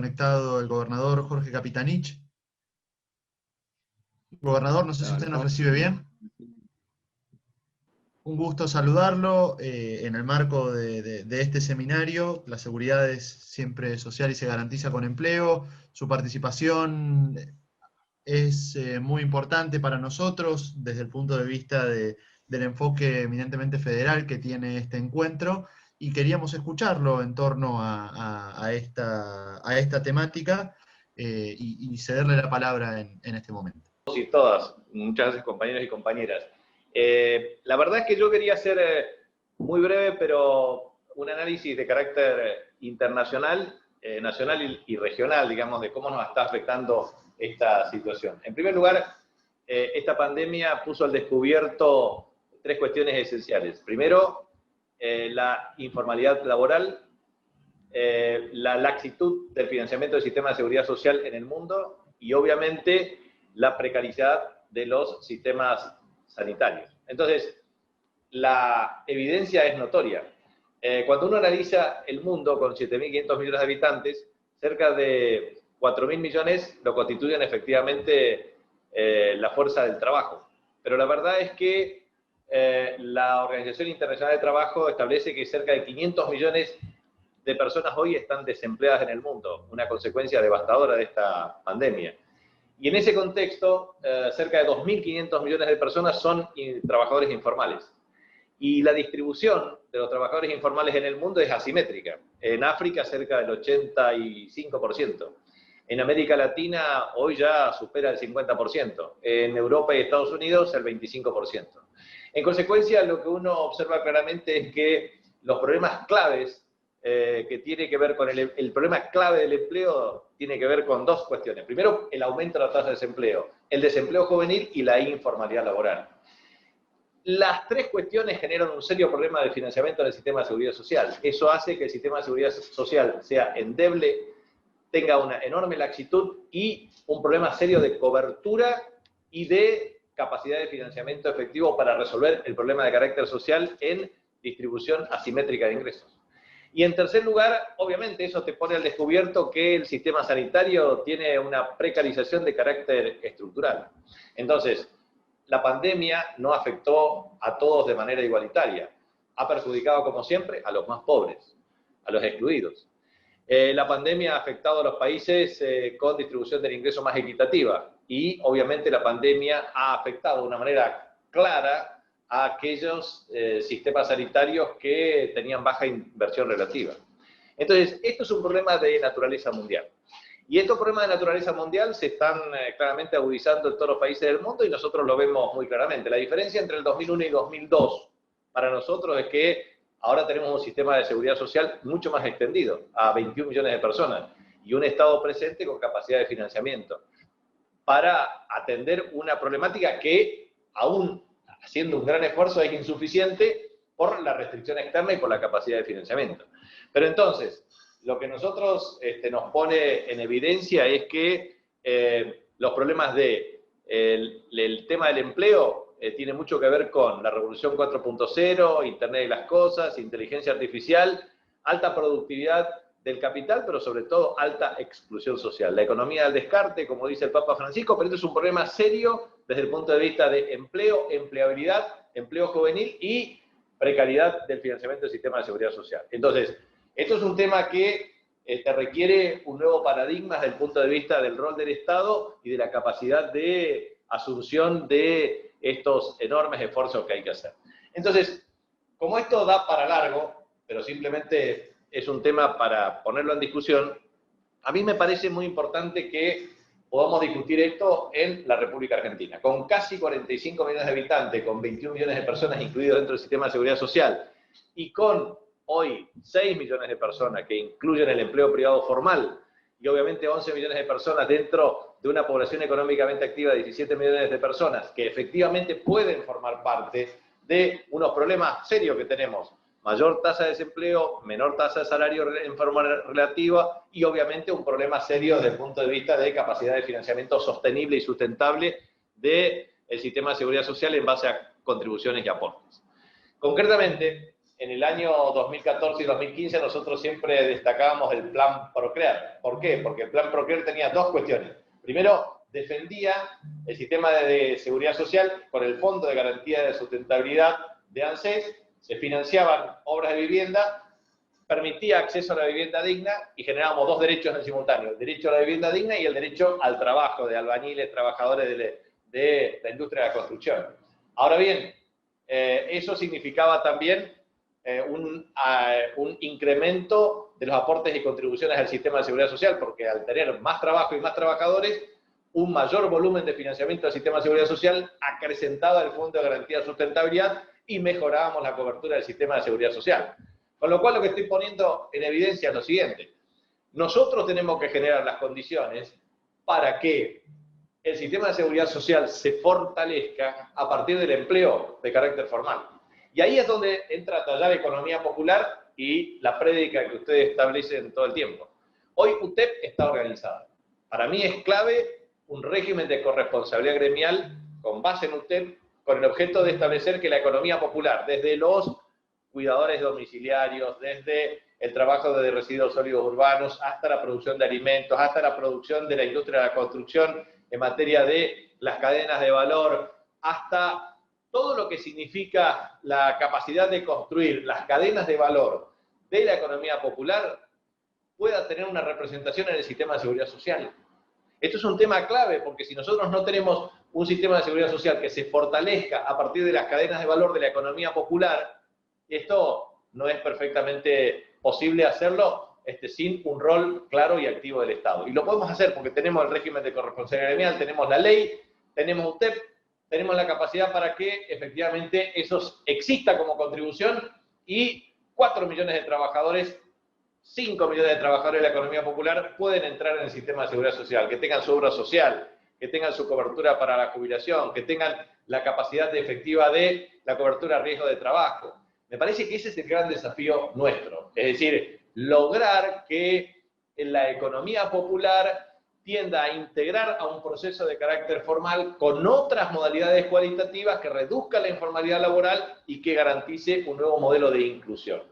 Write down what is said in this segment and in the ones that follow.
conectado el gobernador Jorge Capitanich. Gobernador, no sé si usted nos recibe bien. Un gusto saludarlo en el marco de este seminario. La seguridad es siempre social y se garantiza con empleo. Su participación es muy importante para nosotros desde el punto de vista del enfoque eminentemente federal que tiene este encuentro, y queríamos escucharlo en torno a esta temática y cederle la palabra en este momento. Y todas, muchas gracias compañeros y compañeras. La verdad es que yo quería ser muy breve, pero un análisis de carácter internacional, nacional y regional, digamos, de cómo nos está afectando esta situación. En primer lugar, esta pandemia puso al descubierto tres cuestiones esenciales. Primero, la informalidad laboral, la laxitud del financiamiento del sistema de seguridad social en el mundo y, obviamente, la precariedad de los sistemas sanitarios. Entonces, la evidencia es notoria. Cuando uno analiza el mundo con 7.500 millones de habitantes, cerca de 4.000 millones lo constituyen efectivamente la fuerza del trabajo. Pero la verdad es que la Organización Internacional de Trabajo establece que cerca de 500 millones de personas hoy están desempleadas en el mundo, una consecuencia devastadora de esta pandemia. Y en ese contexto, cerca de 2.500 millones de personas son trabajadores informales. Y la distribución de los trabajadores informales en el mundo es asimétrica. En África, cerca del 85%. En América Latina, hoy ya supera el 50%. En Europa y Estados Unidos, el 25%. En consecuencia, lo que uno observa claramente es que los problemas claves que tiene que ver con el problema clave del empleo tiene que ver con dos cuestiones. Primero, el aumento de la tasa de desempleo, el desempleo juvenil y la informalidad laboral. Las tres cuestiones generan un serio problema de financiamiento en el sistema de seguridad social. Eso hace que el sistema de seguridad social sea endeble, tenga una enorme laxitud y un problema serio de cobertura y de capacidad de financiamiento efectivo para resolver el problema de carácter social en distribución asimétrica de ingresos. Y en tercer lugar, obviamente, eso te pone al descubierto que el sistema sanitario tiene una precarización de carácter estructural. Entonces, la pandemia no afectó a todos de manera igualitaria. Ha perjudicado, como siempre, a los más pobres, a los excluidos. La pandemia ha afectado a los países con distribución del ingreso más equitativa. Y, obviamente, la pandemia ha afectado de una manera clara a aquellos sistemas sanitarios que tenían baja inversión relativa. Entonces, esto es un problema de naturaleza mundial. Y estos problemas de naturaleza mundial se están claramente agudizando en todos los países del mundo y nosotros lo vemos muy claramente. La diferencia entre el 2001 y 2002 para nosotros es que ahora tenemos un sistema de seguridad social mucho más extendido, a 21 millones de personas, y un Estado presente con capacidad de financiamiento para atender una problemática que aún haciendo un gran esfuerzo es insuficiente por la restricción externa y por la capacidad de financiamiento. Pero entonces, lo que nosotros nos pone en evidencia es que los problemas el tema del empleo tiene mucho que ver con la revolución 4.0, Internet de las cosas, inteligencia artificial, alta productividad del capital, pero sobre todo alta exclusión social. La economía del descarte, como dice el Papa Francisco, pero esto es un problema serio desde el punto de vista de empleo, empleabilidad, empleo juvenil y precariedad del financiamiento del sistema de seguridad social. Entonces, esto es un tema que requiere un nuevo paradigma desde el punto de vista del rol del Estado y de la capacidad de asunción de estos enormes esfuerzos que hay que hacer. Entonces, como esto da para largo, pero simplemente es un tema para ponerlo en discusión, a mí me parece muy importante que podamos discutir esto en la República Argentina. Con casi 45 millones de habitantes, con 21 millones de personas incluidas dentro del sistema de seguridad social, y con hoy 6 millones de personas que incluyen el empleo privado formal, y obviamente 11 millones de personas dentro de una población económicamente activa de 17 millones de personas, que efectivamente pueden formar parte de unos problemas serios que tenemos. Mayor tasa de desempleo, menor tasa de salario en forma relativa y obviamente un problema serio desde el punto de vista de capacidad de financiamiento sostenible y sustentable del sistema de seguridad social en base a contribuciones y aportes. Concretamente, en el año 2014 y 2015 nosotros siempre destacábamos el plan Procrear. ¿Por qué? Porque el plan Procrear tenía dos cuestiones. Primero, defendía el sistema de seguridad social con el Fondo de Garantía de Sustentabilidad de ANSES, se financiaban obras de vivienda, permitía acceso a la vivienda digna y generábamos dos derechos en simultáneo, el derecho a la vivienda digna y el derecho al trabajo de albañiles, trabajadores de la industria de la construcción. Ahora bien, eso significaba también un incremento de los aportes y contribuciones al sistema de seguridad social, porque al tener más trabajo y más trabajadores, un mayor volumen de financiamiento del sistema de seguridad social acrecentaba el Fondo de Garantía de Sustentabilidad y mejorábamos la cobertura del sistema de seguridad social. Con lo cual lo que estoy poniendo en evidencia es lo siguiente. Nosotros tenemos que generar las condiciones para que el sistema de seguridad social se fortalezca a partir del empleo de carácter formal. Y ahí es donde entra a tallar la economía popular y la prédica que ustedes establecen todo el tiempo. Hoy UTEP está organizada. Para mí es clave un régimen de corresponsabilidad gremial con base en UTEP, con el objeto de establecer que la economía popular, desde los cuidadores domiciliarios, desde el trabajo de residuos sólidos urbanos, hasta la producción de alimentos, hasta la producción de la industria de la construcción en materia de las cadenas de valor, hasta todo lo que significa la capacidad de construir las cadenas de valor de la economía popular, pueda tener una representación en el sistema de seguridad social. Esto es un tema clave, porque si nosotros no tenemos un sistema de seguridad social que se fortalezca a partir de las cadenas de valor de la economía popular, esto no es perfectamente posible hacerlo sin un rol claro y activo del Estado. Y lo podemos hacer porque tenemos el régimen de corresponsabilidad gremial, tenemos la ley, tenemos UTEP, tenemos la capacidad para que efectivamente eso exista como contribución y 4 millones de trabajadores, 5 millones de trabajadores de la economía popular pueden entrar en el sistema de seguridad social, que tengan su obra social, que tengan su cobertura para la jubilación, que tengan la capacidad efectiva de la cobertura a riesgo de trabajo. Me parece que ese es el gran desafío nuestro, es decir, lograr que la economía popular tienda a integrar a un proceso de carácter formal con otras modalidades cualitativas que reduzcan la informalidad laboral y que garantice un nuevo modelo de inclusión.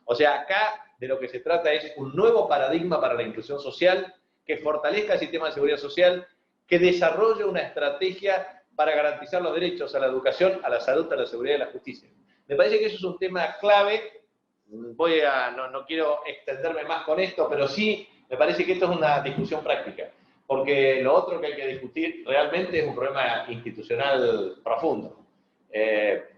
O sea, acá de lo que se trata es un nuevo paradigma para la inclusión social, que fortalezca el sistema de seguridad social, que desarrolle una estrategia para garantizar los derechos a la educación, a la salud, a la seguridad y a la justicia. Me parece que eso es un tema clave. No quiero extenderme más con esto, pero sí me parece que esto es una discusión práctica, porque lo otro que hay que discutir realmente es un problema institucional profundo.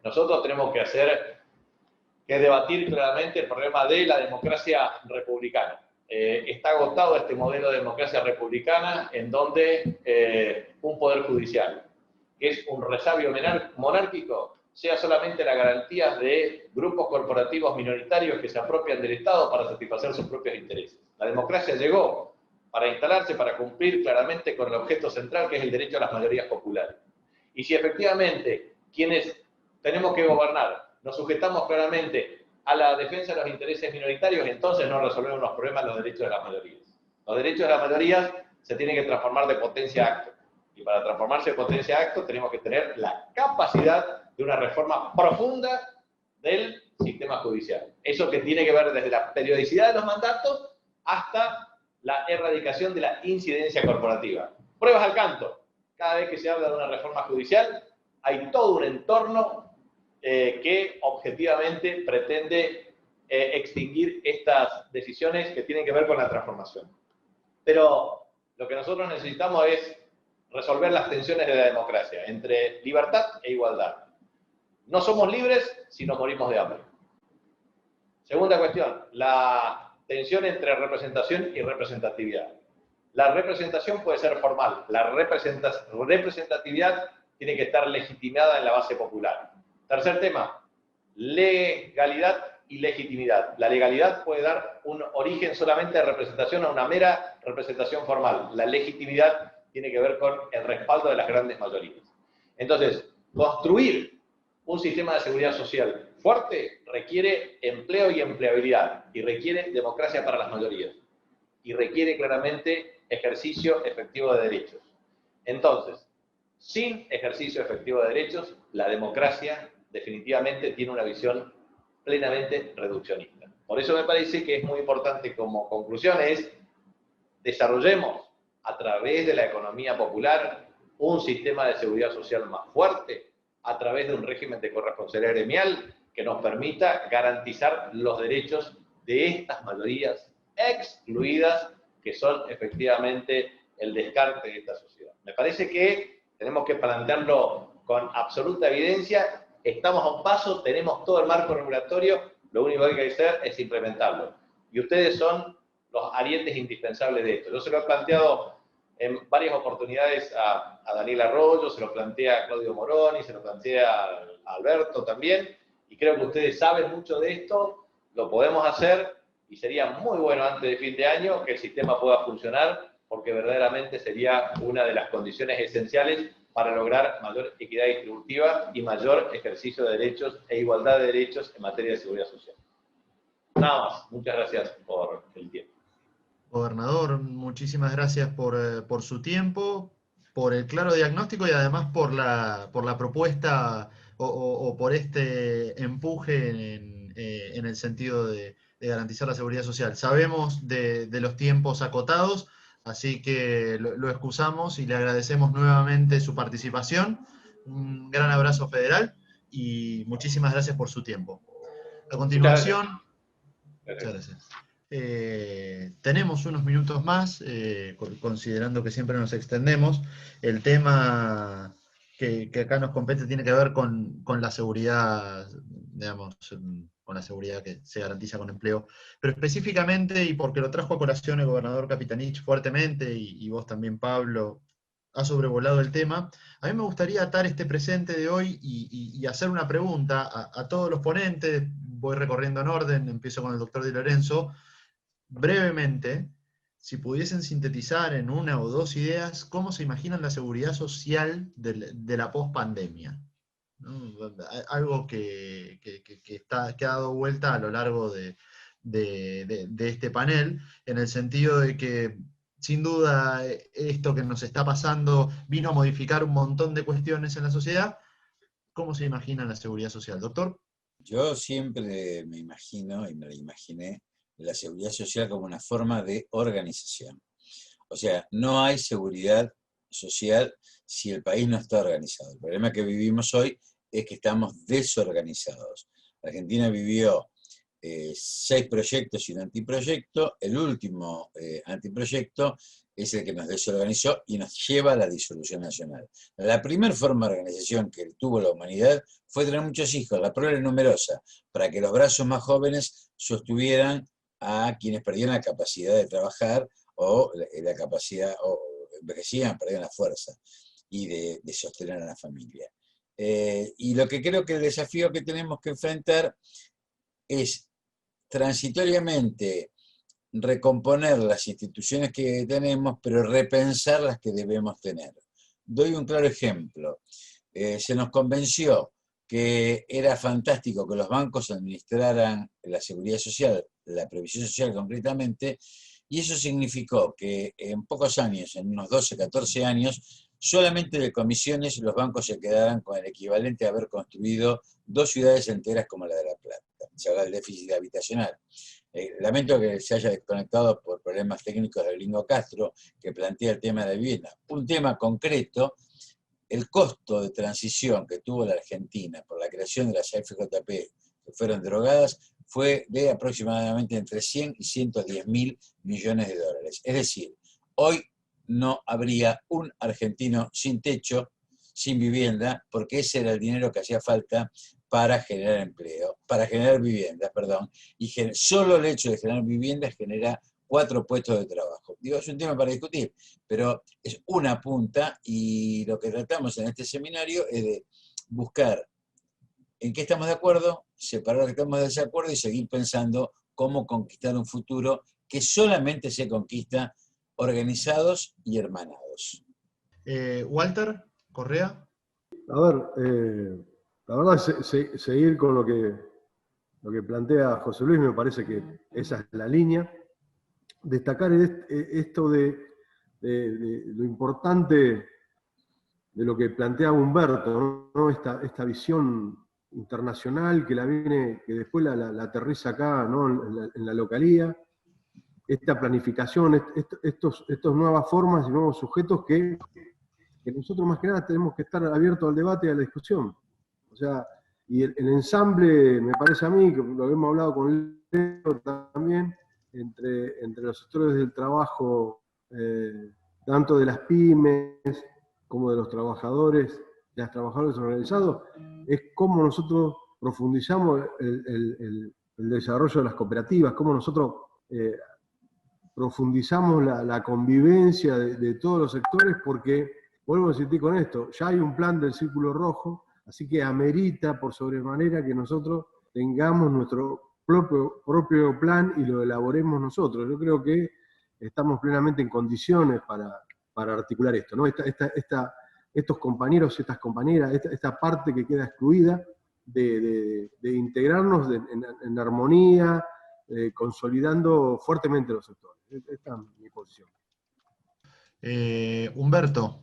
Nosotros tenemos que debatir claramente el problema de la democracia republicana. Está agotado este modelo de democracia republicana en donde un poder judicial, que es un resabio monárquico, sea solamente la garantía de grupos corporativos minoritarios que se apropian del Estado para satisfacer sus propios intereses. La democracia llegó para instalarse, para cumplir claramente con el objeto central, que es el derecho a las mayorías populares. Y si efectivamente quienes tenemos que gobernar nos sujetamos claramente a la defensa de los intereses minoritarios, entonces no resolvemos los problemas de los derechos de las mayorías. Los derechos de las mayorías se tienen que transformar de potencia a acto. Y para transformarse de potencia a acto tenemos que tener la capacidad de una reforma profunda del sistema judicial. Eso que tiene que ver desde la periodicidad de los mandatos hasta la erradicación de la incidencia corporativa. Pruebas al canto. Cada vez que se habla de una reforma judicial, hay todo un entorno que objetivamente pretende extinguir estas decisiones que tienen que ver con la transformación. Pero lo que nosotros necesitamos es resolver las tensiones de la democracia entre libertad e igualdad. No somos libres si nos morimos de hambre. Segunda cuestión, la tensión entre representación y representatividad. La representación puede ser formal, la representatividad tiene que estar legitimada en la base popular. Tercer tema, legalidad y legitimidad. La legalidad puede dar un origen solamente de representación a una mera representación formal. La legitimidad tiene que ver con el respaldo de las grandes mayorías. Entonces, construir un sistema de seguridad social fuerte requiere empleo y empleabilidad, y requiere democracia para las mayorías, y requiere claramente ejercicio efectivo de derechos. Entonces, sin ejercicio efectivo de derechos, la democracia definitivamente tiene una visión plenamente reduccionista. Por eso me parece que es muy importante como conclusión es desarrollemos a través de la economía popular un sistema de seguridad social más fuerte, a través de un régimen de corresponsabilidad gremial que nos permita garantizar los derechos de estas mayorías excluidas que son efectivamente el descarte de esta sociedad. Me parece que tenemos que plantearlo con absoluta evidencia, estamos a un paso, tenemos todo el marco regulatorio, lo único que hay que hacer es implementarlo. Y ustedes son los arientes indispensables de esto. Yo se lo he planteado en varias oportunidades a Daniel Arroyo, se lo planteé a Claudio Moroni, se lo planteé a Alberto también, y creo que ustedes saben mucho de esto, lo podemos hacer, y sería muy bueno antes de fin de año que el sistema pueda funcionar, porque verdaderamente sería una de las condiciones esenciales para lograr mayor equidad distributiva y mayor ejercicio de derechos e igualdad de derechos en materia de seguridad social. Nada más. Muchas gracias por el tiempo. Gobernador, muchísimas gracias por su tiempo, por el claro diagnóstico y además por la propuesta o por este empuje en el sentido de garantizar la seguridad social. Sabemos de los tiempos acotados, así que lo excusamos y le agradecemos nuevamente su participación. Un gran abrazo federal y muchísimas gracias por su tiempo. A continuación, muchas gracias. Tenemos unos minutos más, considerando que siempre nos extendemos. El tema que acá nos compete tiene que ver con la seguridad, digamos, con la seguridad que se garantiza con empleo. Pero específicamente, y porque lo trajo a colación el gobernador Capitanich fuertemente, y vos también, Pablo, ha sobrevolado el tema, a mí me gustaría atar este presente de hoy y hacer una pregunta a todos los ponentes. Voy recorriendo en orden, empiezo con el doctor Di Lorenzo. Brevemente, si pudiesen sintetizar en una o dos ideas, ¿cómo se imaginan la seguridad social de la pospandemia? ¿No? Algo que ha dado vuelta a lo largo de este panel, en el sentido de que, sin duda, esto que nos está pasando vino a modificar un montón de cuestiones en la sociedad. ¿Cómo se imagina la seguridad social, doctor? Yo siempre me imagino, y me la imaginé, la seguridad social como una forma de organización. O sea, no hay seguridad social si el país no está organizado. El problema que vivimos hoy es que estamos desorganizados. Argentina vivió 6 proyectos y un anteproyecto. El último anteproyecto es el que nos desorganizó y nos lleva a la disolución nacional. La primera forma de organización que tuvo la humanidad fue tener muchos hijos, la prole numerosa, para que los brazos más jóvenes sostuvieran a quienes perdían la capacidad de trabajar o la capacidad, o envejecían, perdían la fuerza y de sostener a la familia. Y lo que creo que el desafío que tenemos que enfrentar es transitoriamente recomponer las instituciones que tenemos, pero repensar las que debemos tener. Doy un claro ejemplo. Se nos convenció que era fantástico que los bancos administraran la seguridad social, la previsión social concretamente, y eso significó que en pocos años, en unos 12, 14 años, solamente de comisiones los bancos se quedaran con el equivalente a haber construido 2 ciudades enteras como la de La Plata. Se habla del déficit habitacional. Lamento que se haya desconectado por problemas técnicos de Gringo Castro, que plantea el tema de la vivienda. Un tema concreto, el costo de transición que tuvo la Argentina por la creación de las AFJP que fueron derogadas fue de aproximadamente entre 100 y 110 mil millones de dólares. Es decir, hoy no habría un argentino sin techo, sin vivienda, porque ese era el dinero que hacía falta para generar empleo, para generar vivienda, perdón, y solo el hecho de generar vivienda genera 4 puestos de trabajo. Digo, es un tema para discutir, pero es una punta y lo que tratamos en este seminario es de buscar en qué estamos de acuerdo, separar lo que estamos de desacuerdo y seguir pensando cómo conquistar un futuro que solamente se conquista organizados y hermanados. Walter Correa. A ver, la verdad, seguir con lo que plantea José Luis, me parece que esa es la línea. Destacar esto de lo importante de lo que plantea Humberto, ¿no? Esta visión internacional que que después la aterriza acá, ¿no? en la localía. Esta planificación, estas nuevas formas y nuevos sujetos que nosotros más que nada tenemos que estar abiertos al debate y a la discusión. O sea, y el ensamble, me parece a mí, que lo hemos hablado con Leo también, entre los sectores del trabajo, tanto de las pymes como de los trabajadores, de las trabajadoras organizados, es cómo nosotros profundizamos el desarrollo de las cooperativas, cómo nosotros profundizamos la convivencia de todos los sectores, porque, vuelvo a insistir con esto, ya hay un plan del Círculo Rojo, así que amerita por sobremanera que nosotros tengamos nuestro propio plan y lo elaboremos nosotros. Yo creo que estamos plenamente en condiciones para articular esto, ¿no? Estos compañeros, estas compañeras, esta parte que queda excluida de integrarnos en armonía, consolidando fuertemente los sectores. Esta es mi posición. Humberto.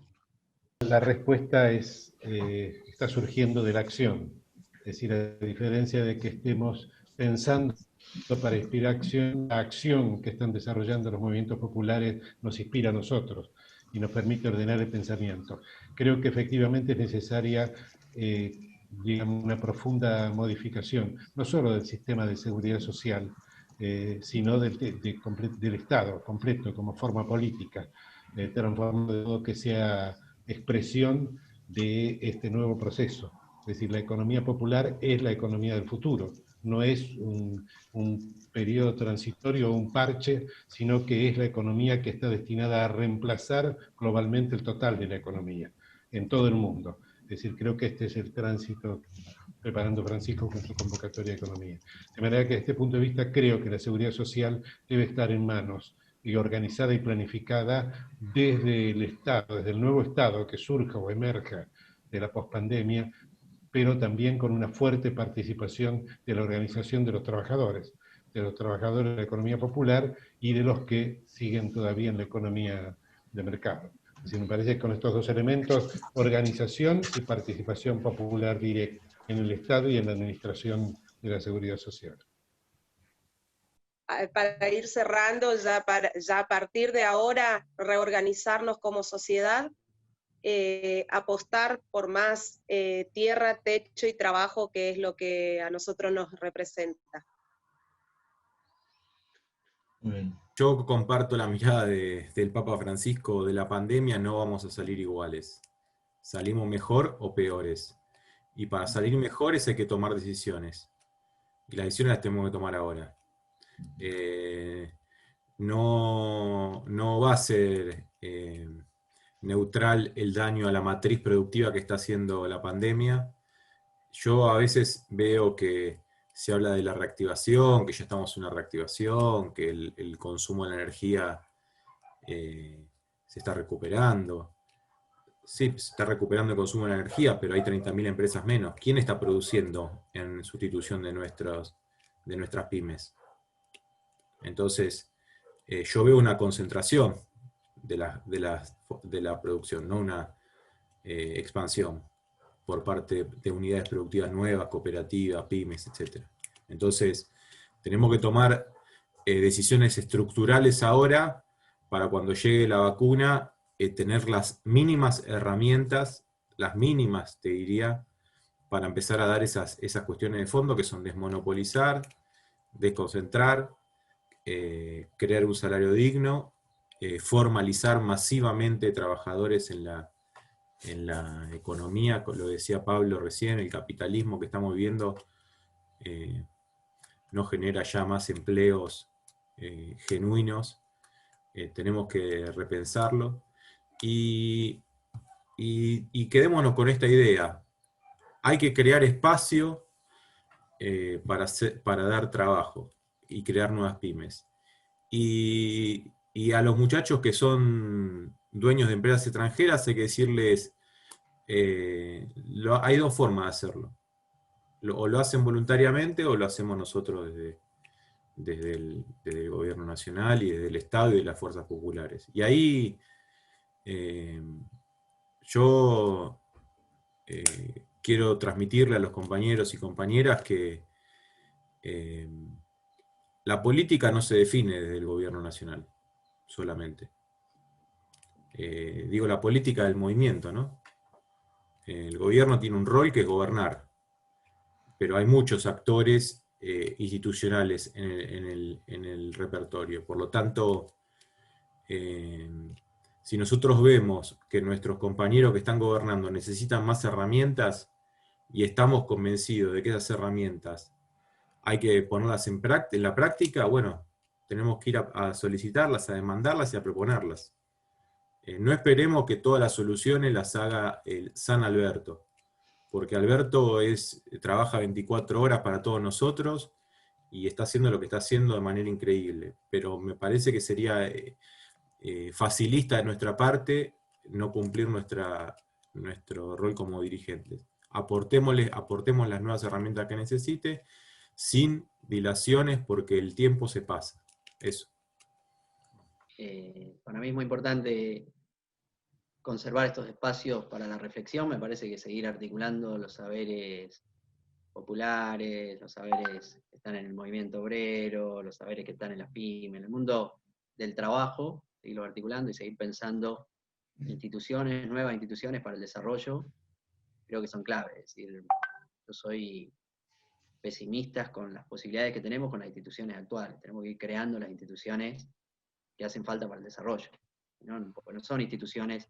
La respuesta está surgiendo de la acción. Es decir, a diferencia de que estemos pensando para inspirar acción, la acción que están desarrollando los movimientos populares nos inspira a nosotros y nos permite ordenar el pensamiento. Creo que efectivamente es necesaria digamos, una profunda modificación, no solo del sistema de seguridad social, sino del Estado completo como forma política, transformando de modo que sea expresión de este nuevo proceso. Es decir, la economía popular es la economía del futuro, no es un periodo transitorio o un parche, sino que es la economía que está destinada a reemplazar globalmente el total de la economía, en todo el mundo. Es decir, creo que este es el tránsito preparando Francisco con su convocatoria de economía. De manera que desde este punto de vista creo que la seguridad social debe estar en manos y organizada y planificada desde el Estado, desde el nuevo Estado que surja o emerja de la pospandemia, pero también con una fuerte participación de la organización de los trabajadores de la economía popular y de los que siguen todavía en la economía de mercado. Es decir, me parece que con estos dos elementos, organización y participación popular directa en el Estado y en la administración de la seguridad social. Para ir cerrando, ya a partir de ahora, reorganizarnos como sociedad, apostar por más tierra, techo y trabajo, que es lo que a nosotros nos representa. Yo comparto la mirada del Papa Francisco de la pandemia. No vamos a salir iguales. Salimos mejor o peores. Y para salir mejores hay que tomar decisiones. Y las decisiones las tenemos que tomar ahora. No va a ser neutral el daño a la matriz productiva que está haciendo la pandemia. Yo a veces veo que se habla de la reactivación, que ya estamos en una reactivación, que el consumo de la energía se está recuperando. Sí, se está recuperando el consumo de la energía, pero hay 30.000 empresas menos. ¿Quién está produciendo en sustitución de nuestras pymes? Entonces, yo veo una concentración de la producción, no una expansión por parte de unidades productivas nuevas, cooperativas, pymes, etc. Entonces, tenemos que tomar decisiones estructurales ahora para cuando llegue la vacuna tener las mínimas herramientas, las mínimas, te diría, para empezar a dar esas cuestiones de fondo que son desmonopolizar, desconcentrar, crear un salario digno, formalizar masivamente trabajadores en la economía, lo decía Pablo recién, el capitalismo que estamos viviendo no genera ya más empleos genuinos, tenemos que repensarlo, y quedémonos con esta idea: hay que crear espacio para dar trabajo y crear nuevas pymes. Y a los muchachos que son dueños de empresas extranjeras hay que decirles, hay dos formas de hacerlo. O lo hacen voluntariamente o lo hacemos nosotros desde el gobierno nacional y desde el Estado y de las fuerzas populares. Y ahí yo quiero transmitirle a los compañeros y compañeras que la política no se define desde el gobierno nacional solamente. Digo, la política del movimiento, ¿no? El gobierno tiene un rol que es gobernar, pero hay muchos actores institucionales en el repertorio. Por lo tanto, si nosotros vemos que nuestros compañeros que están gobernando necesitan más herramientas y estamos convencidos de que esas herramientas hay que ponerlas en la práctica, bueno, tenemos que ir a solicitarlas, a demandarlas y a proponerlas. No esperemos que todas las soluciones las haga el San Alberto, porque Alberto trabaja 24 horas para todos nosotros y está haciendo lo que está haciendo de manera increíble, pero me parece que sería facilista de nuestra parte no cumplir nuestro rol como dirigentes. Aportemos las nuevas herramientas que necesite, sin dilaciones, porque el tiempo se pasa. Eso. Para mí es muy importante conservar estos espacios para la reflexión. Me parece que seguir articulando los saberes populares, los saberes que están en el movimiento obrero, los saberes que están en las pymes, en el mundo del trabajo, seguirlo articulando y seguir pensando instituciones, nuevas instituciones para el desarrollo, creo que son claves. Es decir, yo soy pesimista con las posibilidades que tenemos con las instituciones actuales. Tenemos que ir creando las instituciones que hacen falta para el desarrollo. Porque no son instituciones,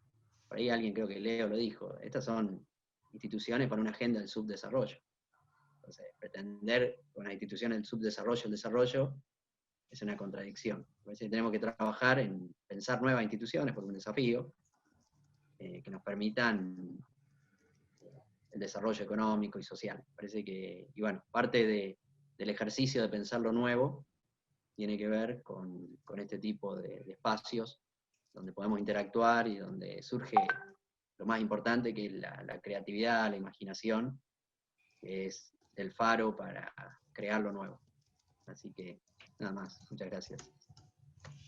por ahí alguien, creo que Leo lo dijo, estas son instituciones para una agenda del subdesarrollo. Entonces, pretender con las instituciones del subdesarrollo el desarrollo es una contradicción. Parece que tenemos que trabajar en pensar nuevas instituciones por un desafío que nos permitan el desarrollo económico y social. Parece que, y bueno, parte del ejercicio de pensar lo nuevo tiene que ver con este tipo de espacios donde podemos interactuar y donde surge lo más importante, que es la creatividad, la imaginación, que es el faro para crear lo nuevo. Así que nada más, muchas gracias.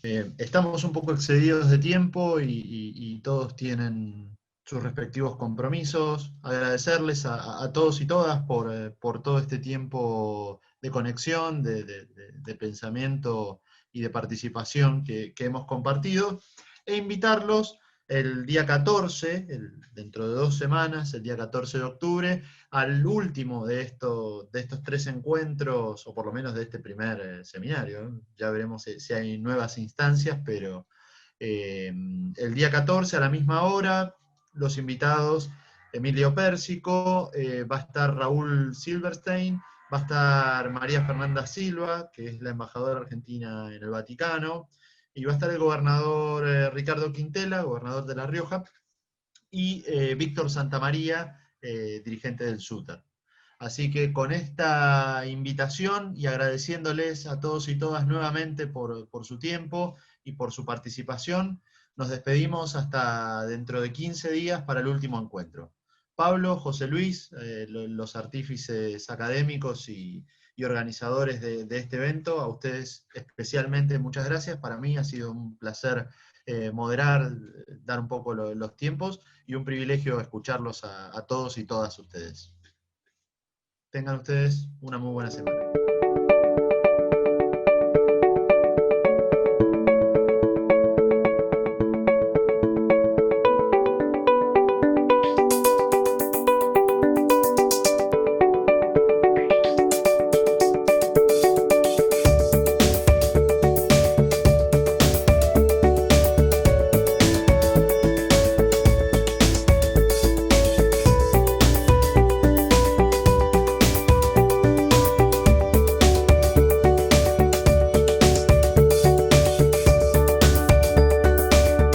Estamos un poco excedidos de tiempo y todos tienen sus respectivos compromisos. Agradecerles a todos y todas por todo este tiempo de conexión, de pensamiento y de participación que hemos compartido, e invitarlos el día 14, dentro de 2 semanas, el día 14 de octubre, al último de estos 3 encuentros, o por lo menos de este primer seminario. Ya veremos si hay nuevas instancias, pero el día 14 a la misma hora, los invitados: Emilio Pérsico, va a estar Raúl Silverstein, va a estar María Fernanda Silva, que es la embajadora argentina en el Vaticano, y va a estar el gobernador Ricardo Quintela, gobernador de La Rioja, y Víctor Santamaría, dirigente del SUTER. Así que con esta invitación y agradeciéndoles a todos y todas nuevamente por su tiempo y por su participación, nos despedimos hasta dentro de 15 días para el último encuentro. Pablo, José Luis, los artífices académicos y organizadores de este evento, a ustedes especialmente muchas gracias. Para mí ha sido un placer moderar, dar un poco los tiempos, y un privilegio escucharlos a todos y todas ustedes. Tengan ustedes una muy buena semana.